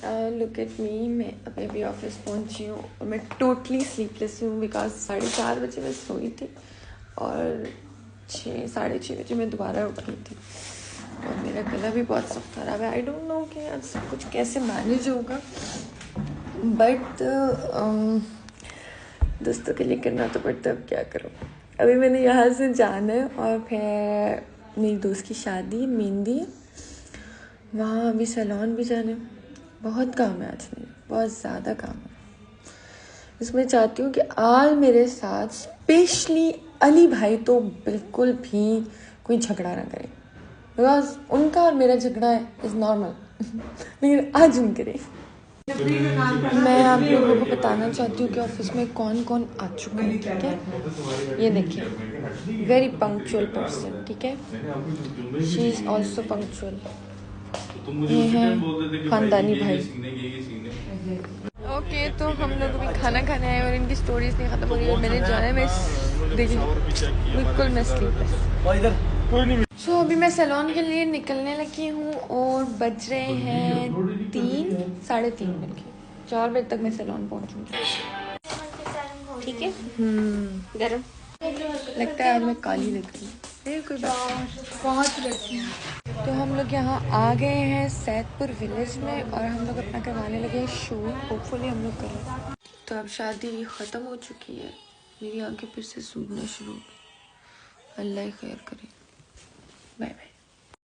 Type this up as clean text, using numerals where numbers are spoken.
Look at me, मैं अभी office पहुंची हूँ और मैं टोटली स्लीपलेस हूँ बिकॉज 4:30 बजे मैं सोई थी और 6-6:30 बजे मैं दोबारा उठ गई थी और मेरा गला भी बहुत सख्त खराब है। आई डोंट नो कि आज सब कुछ कैसे मैनेज होगा, बट दोस्तों के लिए करना तो पड़ता है, अब क्या करूँ। अभी मैंने यहाँ से जाना है और फिर मेरी दोस्त की शादी, मेहंदी, वहाँ अभी सैलून भी जाना है। बहुत काम है आज, मेरे बहुत ज़्यादा काम है। इसमें चाहती हूँ कि आज मेरे साथ स्पेशली अली भाई तो बिल्कुल भी कोई झगड़ा ना करे, बिकॉज उनका और मेरा झगड़ा इज़ नॉर्मल लेकिन आज उन करे। मैं आप लोगों को बताना चाहती हूँ कि ऑफिस में कौन कौन आ चुका है, ठीक है। ये देखिए, वेरी पंक्चुअल पर्सन, ठीक है। She is also punctual. ये हैं खानदानी भाई। ओके, तो हम लोग अभी खाना खाने आए और इनकी स्टोरीज नहीं खत्म हो रही है। मैंने जाना है, मैं देखिए बिल्कुल मैं स्लीप। सो अभी मैं सैलून के लिए निकलने लगी हूँ और बज रहे हैं 3-3:30 बजे। 4 बजे तक मैं सैलून पहुँचूँगी, ठीक है। गरम लगता है, आज मैं काली लग रही हूँ। कोई बात बहुत लगी। तो हम लोग यहाँ आ गए हैं सैदपुर विलेज में और हम लोग अपना करवाने लगे हैं शूट। होपफुली हम लोग करें। तो अब शादी ख़त्म हो चुकी है, मेरी आंखें फिर से सूखना शुरू हो गई। अल्लाह खैर करे। Bye bye.